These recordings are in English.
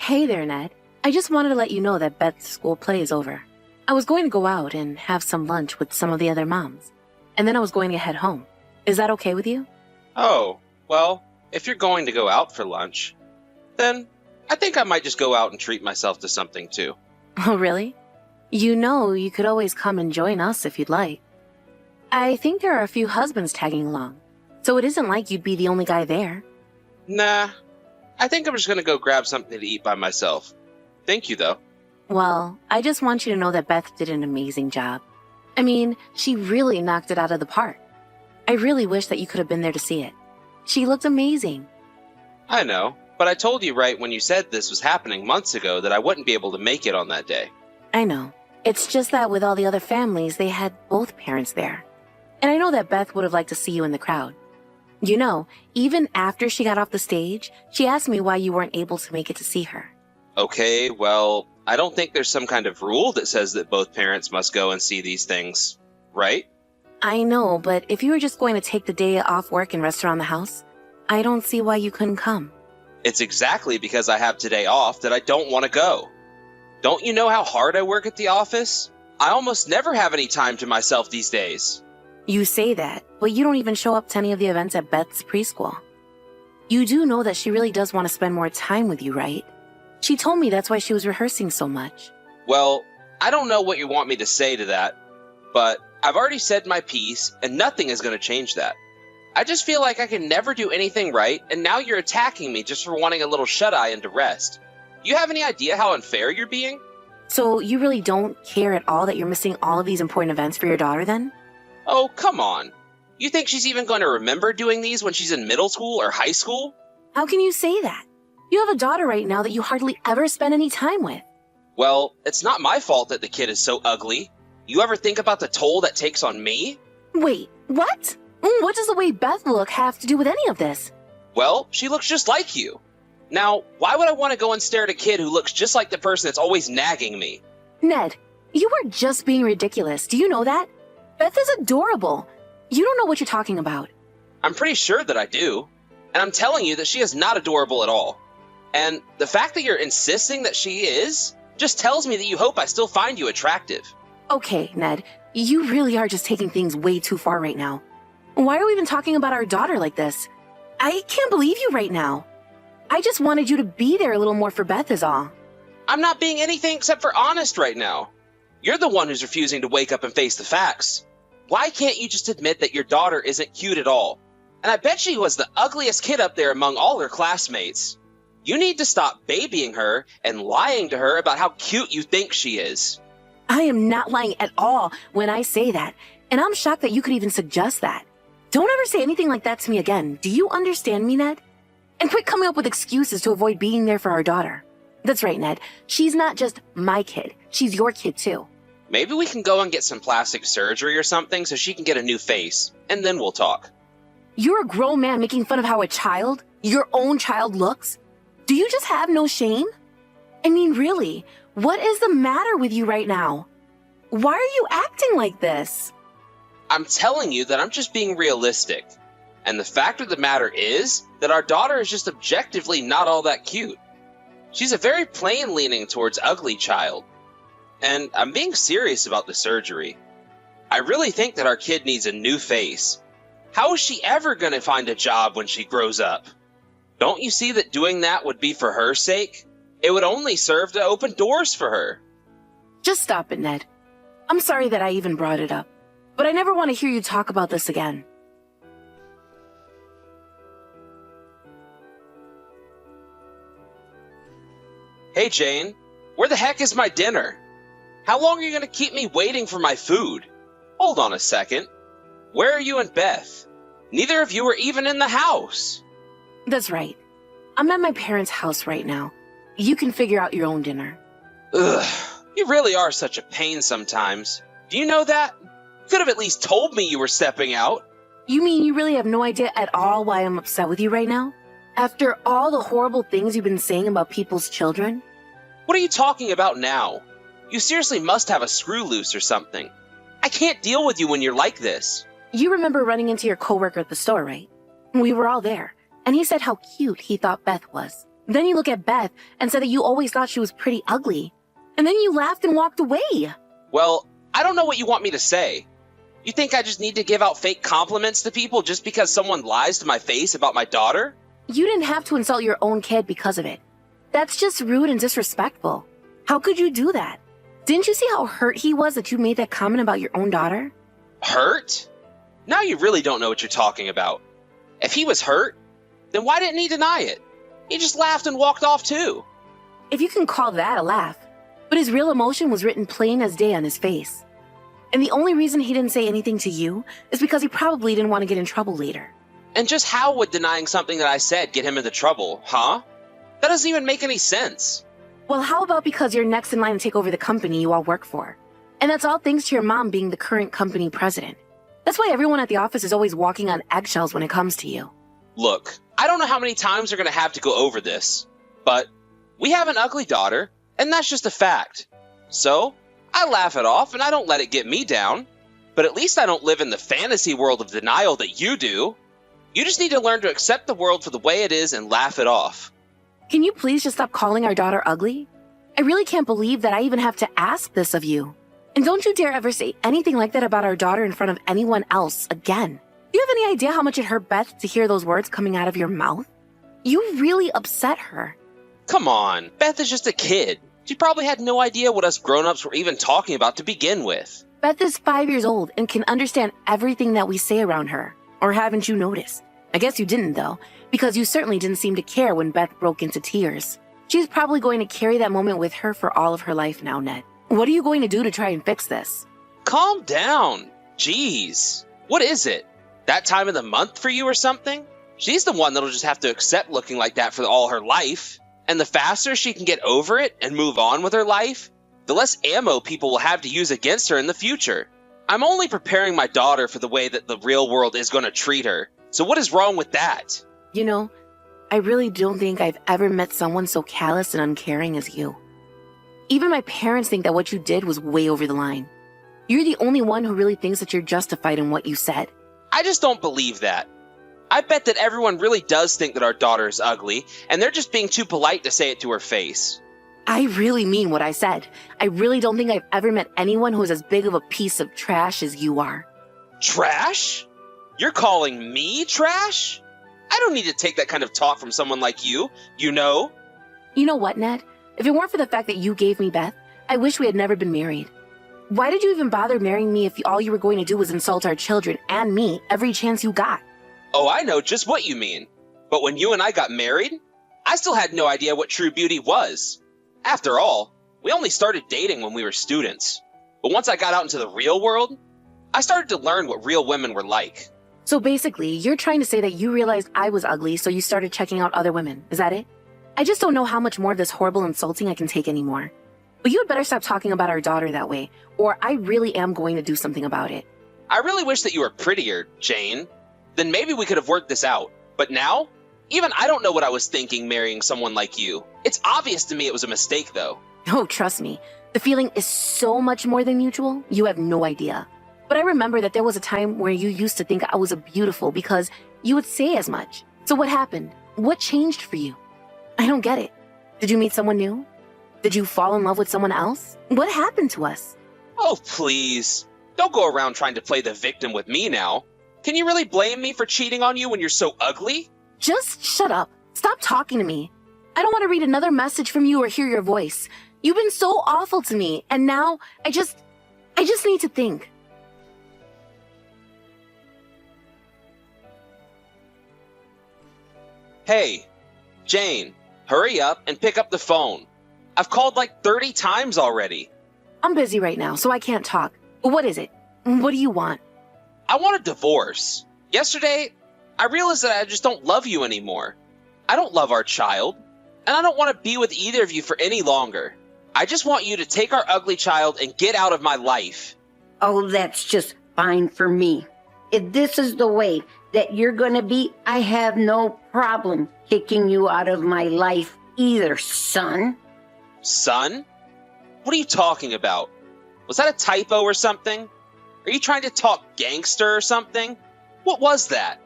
Hey there, Ned. I just wanted to let you know that Beth's school play is over. I was going to go out and have some lunch with some of the other moms, and then I was going to head home. Is that okay with you? Oh, well, if you're going to go out for lunch, then I think I might just go out and treat myself to something too. Oh, really? You know, you could always come and join us if you'd like. I think there are a few husbands tagging along, so it isn't like you'd be the only guy there. Nah, I think I'm just going to go grab something to eat by myself. Thank you, though. Well, I just want you to know that Beth did an amazing job. I mean, she really knocked it out of the park. I really wish that you could have been there to see it. She looked amazing. I know, but I told you right when you said this was happening months ago that I wouldn't be able to make it on that day. I know. It's just that with all the other families, they had both parents there. And I know that Beth would have liked to see you in the crowd. You know, even after she got off the stage, she asked me why you weren't able to make it to see her. Okay, well, I don't think there's some kind of rule that says that both parents must go and see these things, right? I know, but if you were just going to take the day off work and rest around the house, I don't see why you couldn't come. It's exactly because I have today off that I don't want to go. Don't you know how hard I work at the office? I almost never have any time to myself these days. You say that, but you don't even show up to any of the events at Beth's preschool. You do know that she really does want to spend more time with you, right? She told me that's why she was rehearsing so much. Well, I don't know what you want me to say to that, but I've already said my piece, and nothing is going to change that. I just feel like I can never do anything right, and now you're attacking me just for wanting a little shut-eye and to rest. Do you have any idea how unfair you're being? So you really don't care at all that you're missing all of these important events for your daughter then? Oh, come on. You think she's even going to remember doing these when she's in middle school or high school? How can you say that? You have a daughter right now that you hardly ever spend any time with. Well, it's not my fault that the kid is so ugly. You ever think about the toll that takes on me? Wait, what? What does the way Beth look have to do with any of this? Well, she looks just like you. Now, why would I want to go and stare at a kid who looks just like the person that's always nagging me? Ned, you are just being ridiculous. Do you know that? Beth is adorable. You don't know what you're talking about. I'm pretty sure that I do. And I'm telling you that she is not adorable at all. And the fact that you're insisting that she is just tells me that you hope I still find you attractive. Okay, Ned, you really are just taking things way too far right now. Why are we even talking about our daughter like this? I can't believe you right now. I just wanted you to be there a little more for Beth is all. I'm not being anything except for honest right now. You're the one who's refusing to wake up and face the facts. Why can't you just admit that your daughter isn't cute at all? And I bet she was the ugliest kid up there among all her classmates. You need to stop babying her and lying to her about how cute you think she is. I am not lying at all when I say that, and I'm shocked that you could even suggest that. Don't ever say anything like that to me again. Do you understand me, Ned? And quit coming up with excuses to avoid being there for our daughter. That's right, Ned. She's not just my kid. She's your kid, too. Maybe we can go and get some plastic surgery or something so she can get a new face, and then we'll talk. You're a grown man making fun of how a child, your own child, looks? Do you just have no shame? I mean, really, what is the matter with you right now? Why are you acting like this? I'm telling you that I'm just being realistic. And the fact of the matter is that our daughter is just objectively not all that cute. She's a very plain leaning towards ugly child. And I'm being serious about the surgery. I really think that our kid needs a new face. How is she ever going to find a job when she grows up? Don't you see that doing that would be for her sake? It would only serve to open doors for her. Just stop it, Ned. I'm sorry that I even brought it up, but I never want to hear you talk about this again. Hey, Jane, where the heck is my dinner? How long are you going to keep me waiting for my food? Hold on a second. Where are you and Beth? Neither of you are even in the house. That's right. I'm at my parents' house right now. You can figure out your own dinner. Ugh, you really are such a pain sometimes. Do you know that? You could have at least told me you were stepping out. You mean you really have no idea at all why I'm upset with you right now? After all the horrible things you've been saying about people's children? What are you talking about now? You seriously must have a screw loose or something. I can't deal with you when you're like this. You remember running into your coworker at the store, right? We were all there, and he said how cute he thought Beth was. Then you look at Beth and said that you always thought she was pretty ugly. And then you laughed and walked away. Well, I don't know what you want me to say. You think I just need to give out fake compliments to people just because someone lies to my face about my daughter? You didn't have to insult your own kid because of it. That's just rude and disrespectful. How could you do that? Didn't you see how hurt he was that you made that comment about your own daughter? Hurt? Now you really don't know what you're talking about. If he was hurt, then why didn't he deny it? He just laughed and walked off too. If you can call that a laugh. But his real emotion was written plain as day on his face. And the only reason he didn't say anything to you is because he probably didn't want to get in trouble later. And just how would denying something that I said get him into trouble, huh? That doesn't even make any sense. Well, how about because you're next in line to take over the company you all work for? And that's all thanks to your mom being the current company president. That's why everyone at the office is always walking on eggshells when it comes to you. Look, I don't know how many times we're going to have to go over this, but we have an ugly daughter, and that's just a fact. So, I laugh it off and I don't let it get me down. But at least I don't live in the fantasy world of denial that you do. You just need to learn to accept the world for the way it is and laugh it off. Can you please just stop calling our daughter ugly? I really can't believe that I even have to ask this of you. And don't you dare ever say anything like that about our daughter in front of anyone else again. Do you have any idea how much it hurt Beth to hear those words coming out of your mouth? You really upset her. Come on, Beth is just a kid. She probably had no idea what us grown-ups were even talking about to begin with. Beth is 5 years old and can understand everything that we say around her. Or haven't you noticed? I guess you didn't, though, because you certainly didn't seem to care when Beth broke into tears. She's probably going to carry that moment with her for all of her life now, Ned. What are you going to do to try and fix this? Calm down. Jeez. What is it? That time of the month for you or something? She's the one that'll just have to accept looking like that for all her life. And the faster she can get over it and move on with her life, the less ammo people will have to use against her in the future. I'm only preparing my daughter for the way that the real world is going to treat her. So what is wrong with that? You know, I really don't think I've ever met someone so callous and uncaring as you. Even my parents think that what you did was way over the line. You're the only one who really thinks that you're justified in what you said. I just don't believe that. I bet that everyone really does think that our daughter is ugly, and they're just being too polite to say it to her face. I really mean what I said. I really don't think I've ever met anyone who is as big of a piece of trash as you are. Trash? You're calling me trash? I don't need to take that kind of talk from someone like you, you know? You know what, Ned? If it weren't for the fact that you gave me Beth, I wish we had never been married. Why did you even bother marrying me if all you were going to do was insult our children and me every chance you got? Oh, I know just what you mean. But when you and I got married, I still had no idea what true beauty was. After all, we only started dating when we were students. But once I got out into the real world, I started to learn what real women were like. So basically, you're trying to say that you realized I was ugly, so you started checking out other women. Is that it? I just don't know how much more of this horrible insulting I can take anymore. But you had better stop talking about our daughter that way, or I really am going to do something about it. I really wish that you were prettier, Jane. Then maybe we could have worked this out. But now, even I don't know what I was thinking marrying someone like you. It's obvious to me it was a mistake, though. Oh, trust me. The feeling is so much more than mutual, you have no idea. But I remember that there was a time where you used to think I was beautiful because you would say as much. So what happened? What changed for you? I don't get it. Did you meet someone new? Did you fall in love with someone else? What happened to us? Oh, please. Don't go around trying to play the victim with me now. Can you really blame me for cheating on you when you're so ugly? Just shut up. Stop talking to me. I don't want to read another message from you or hear your voice. You've been so awful to me, and now I just need to think. Hey, Jane, hurry up and pick up the phone. I've called like 30 times already. I'm busy right now, so I can't talk. But what is it? What do you want? I want a divorce. Yesterday, I realized that I just don't love you anymore. I don't love our child, and I don't want to be with either of you for any longer. I just want you to take our ugly child and get out of my life. Oh, that's just fine for me. If this is the way that you're going to be, I have no problem kicking you out of my life either, son. Son? What are you talking about? Was that a typo or something? Are you trying to talk gangster or something? What was that?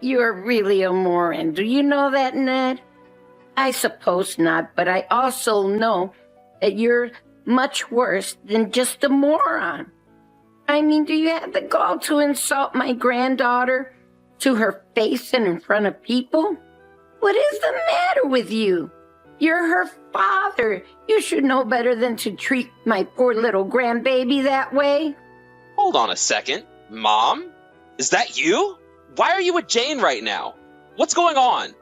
You're really a moron. Do you know that, Ned? I suppose not, but I also know that you're much worse than just a moron. I mean, do you have the gall to insult my granddaughter to her face and in front of people? What is the matter with you? You're her father. You should know better than to treat my poor little grandbaby that way. Hold on a second. Mom? Is that you? Why are you with Jane right now? What's going on?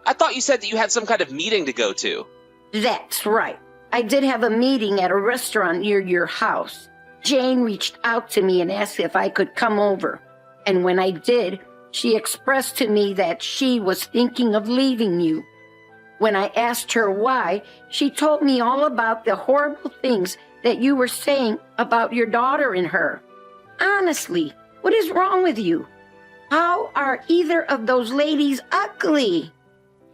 I thought you said that you had some kind of meeting to go to. That's right. I did have a meeting at a restaurant near your house. Jane reached out to me and asked if I could come over. And when I did, she expressed to me that she was thinking of leaving you. When I asked her why, she told me all about the horrible things that you were saying about your daughter and her. Honestly, what is wrong with you? How are either of those ladies ugly?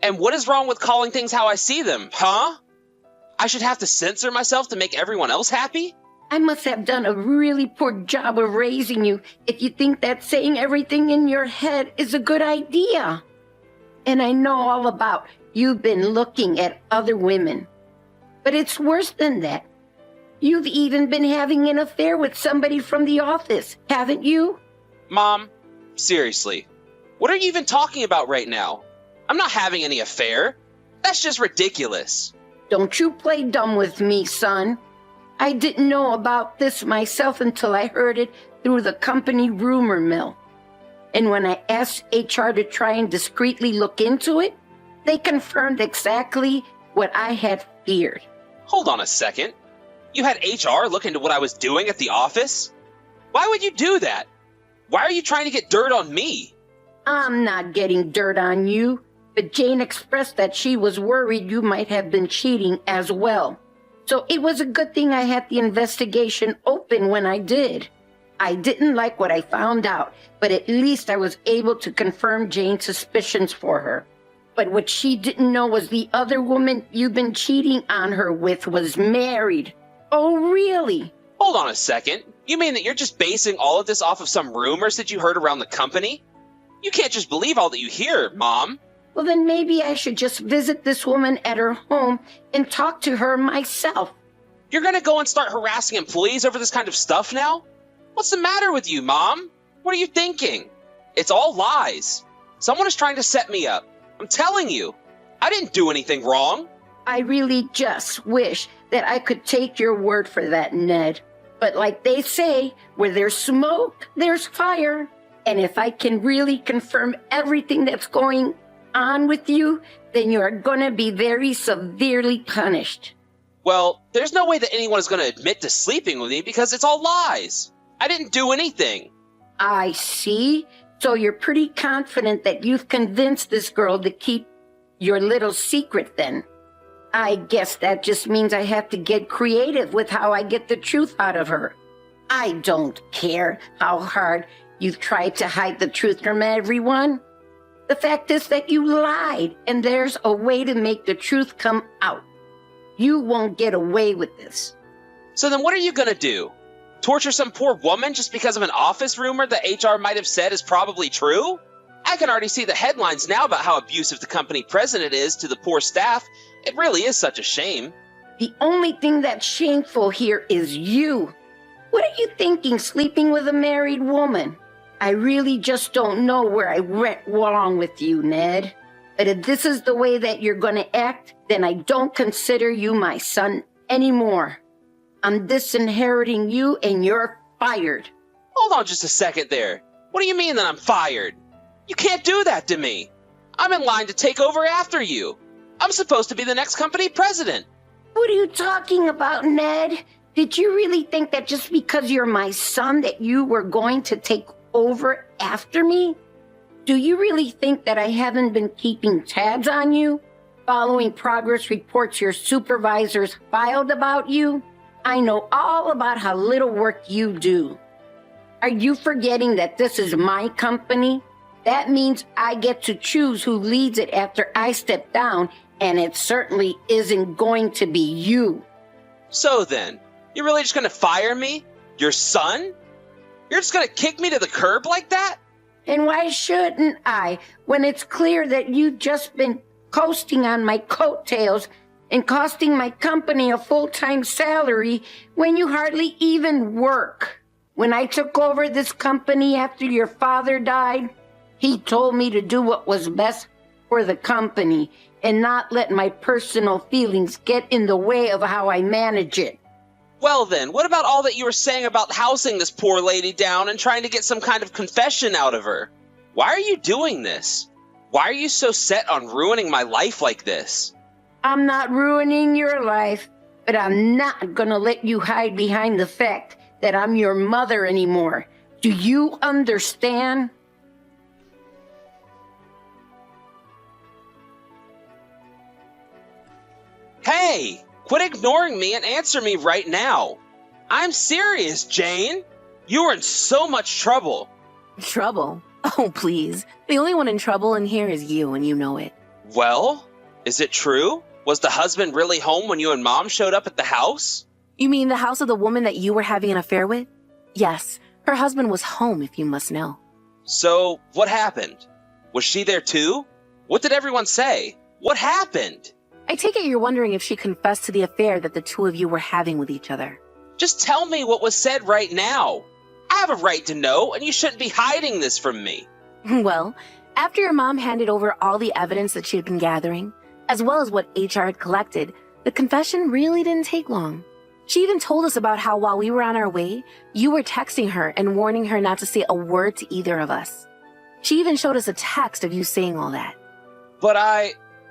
And what is wrong with calling things how I see them, huh? I should have to censor myself to make everyone else happy? I must have done a really poor job of raising you if you think that saying everything in your head is a good idea. And I know all about you've been looking at other women. But it's worse than that. You've even been having an affair with somebody from the office, haven't you? Mom, seriously, what are you even talking about right now? I'm not having any affair. That's just ridiculous. Don't you play dumb with me, son. I didn't know about this myself until I heard it through the company rumor mill. And when I asked HR to try and discreetly look into it, they confirmed exactly what I had feared. Hold on a second. You had HR look into what I was doing at the office? Why would you do that? Why are you trying to get dirt on me? I'm not getting dirt on you, but Jane expressed that she was worried you might have been cheating as well. So it was a good thing I had the investigation open when I did. I didn't like what I found out, but at least I was able to confirm Jane's suspicions for her. But what she didn't know was the other woman you've been cheating on her with was married. Oh, really? Hold on a second. You mean that you're just basing all of this off of some rumors that you heard around the company? You can't just believe all that you hear, Mom. Well, then maybe I should just visit this woman at her home and talk to her myself. You're gonna go and start harassing employees over this kind of stuff now? What's the matter with you, Mom? What are you thinking? It's all lies. Someone is trying to set me up. I'm telling you. I didn't do anything wrong. I really just wish that I could take your word for that, Ned. But like they say, where there's smoke, there's fire. And if I can really confirm everything that's going on with you, then you're going to be very severely punished. Well, there's no way that anyone is going to admit to sleeping with me because it's all lies. I didn't do anything. I see. So you're pretty confident that you've convinced this girl to keep your little secret then. I guess that just means I have to get creative with how I get the truth out of her. I don't care how hard you've tried to hide the truth from everyone. The fact is that you lied, and there's a way to make the truth come out. You won't get away with this. So then what are you going to do? Torture some poor woman just because of an office rumor that HR might have said is probably true? I can already see the headlines now about how abusive the company president is to the poor staff. It really is such a shame. The only thing that's shameful here is you. What are you thinking, sleeping with a married woman? I really just don't know where I went wrong with you, Ned. But if this is the way that you're going to act, then I don't consider you my son anymore. I'm disinheriting you and you're fired. Hold on just a second there. What do you mean that I'm fired? You can't do that to me. I'm in line to take over after you. I'm supposed to be the next company president. What are you talking about, Ned? Did you really think that just because you're my son that you were going to take over after me? Do you really think that I haven't been keeping tabs on you? Following progress reports your supervisors filed about you? I know all about how little work you do. Are you forgetting that this is my company? That means I get to choose who leads it after I step down, and it certainly isn't going to be you. So then, you're really just going to fire me? Your son? You're just going to kick me to the curb like that? And why shouldn't I, when it's clear that you've just been coasting on my coattails and costing my company a full-time salary when you hardly even work. When I took over this company after your father died, he told me to do what was best for the company and not let my personal feelings get in the way of how I manage it. Well then, what about all that you were saying about housing this poor lady down and trying to get some kind of confession out of her? Why are you doing this? Why are you so set on ruining my life like this? I'm not ruining your life, but I'm not gonna let you hide behind the fact that I'm your mother anymore. Do you understand? Hey, quit ignoring me and answer me right now. I'm serious, Jane. You are in so much trouble. Trouble? Oh, please. The only one in trouble in here is you, and you know it. Well, is it true? Was the husband really home when you and Mom showed up at the house? You mean the house of the woman that you were having an affair with? Yes, her husband was home, if you must know. So, what happened? Was she there too? What did everyone say? What happened? I take it you're wondering if she confessed to the affair that the two of you were having with each other. Just tell me what was said right now. I have a right to know, and you shouldn't be hiding this from me. Well, after your mom handed over all the evidence that she had been gathering, as well as what HR had collected, the confession really didn't take long. She even told us about how while we were on our way, you were texting her and warning her not to say a word to either of us. She even showed us a text of you saying all that. But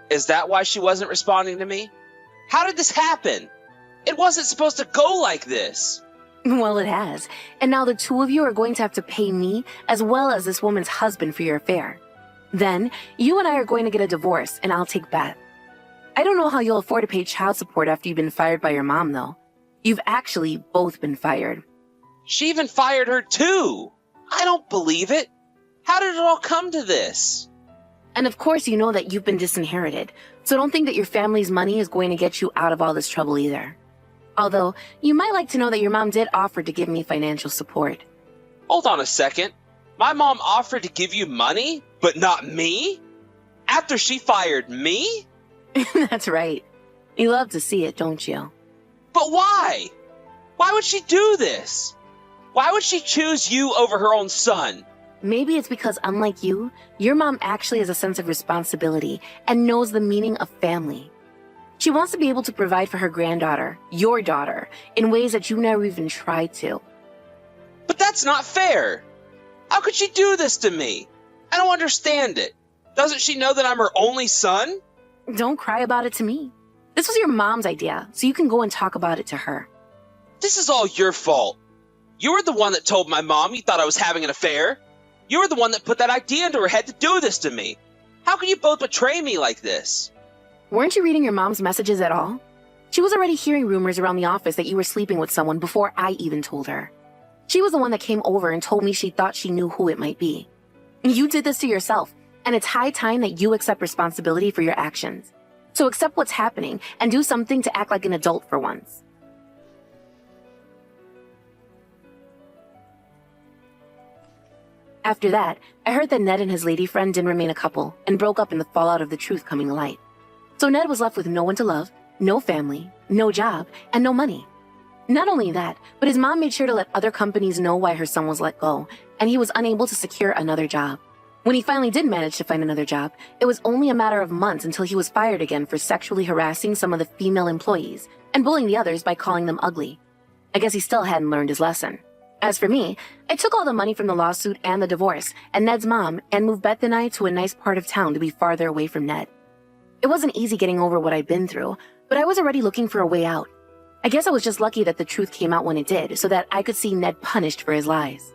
is that why she wasn't responding to me? How did this happen? It wasn't supposed to go like this. Well, it has. And now the two of you are going to have to pay me as well as this woman's husband for your affair. Then, you and I are going to get a divorce, and I'll take Beth. I don't know how you'll afford to pay child support after you've been fired by your mom, though. You've actually both been fired. She even fired her too. I don't believe it. How did it all come to this? And of course you know that you've been disinherited, so don't think that your family's money is going to get you out of all this trouble either. Although, you might like to know that your mom did offer to give me financial support. Hold on a second. My mom offered to give you money, but not me? After she fired me? That's right. You love to see it, don't you? But why? Why would she do this? Why would she choose you over her own son? Maybe it's because, unlike you, your mom actually has a sense of responsibility and knows the meaning of family. She wants to be able to provide for her granddaughter, your daughter, in ways that you never even tried to. But that's not fair. How could she do this to me? I don't understand it. Doesn't she know that I'm her only son? Don't cry about it to me. This was your mom's idea, so you can go and talk about it to her. This is all your fault. You were the one that told my mom you thought I was having an affair. You were the one that put that idea into her head to do this to me. How can you both betray me like this? Weren't you reading your mom's messages at all? She was already hearing rumors around the office that you were sleeping with someone before I even told her. She was the one that came over and told me she thought she knew who it might be. You did this to yourself, and it's high time that you accept responsibility for your actions. So accept what's happening and do something to act like an adult for once. After that, I heard that Ned and his lady friend didn't remain a couple and broke up in the fallout of the truth coming to light. So Ned was left with no one to love, no family, no job, and no money. Not only that, but his mom made sure to let other companies know why her son was let go, and he was unable to secure another job. When he finally did manage to find another job, it was only a matter of months until he was fired again for sexually harassing some of the female employees and bullying the others by calling them ugly. I guess he still hadn't learned his lesson. As for me, I took all the money from the lawsuit and the divorce and Ned's mom and moved Beth and I to a nice part of town to be farther away from Ned. It wasn't easy getting over what I'd been through, but I was already looking for a way out. I guess I was just lucky that the truth came out when it did so that I could see Ned punished for his lies.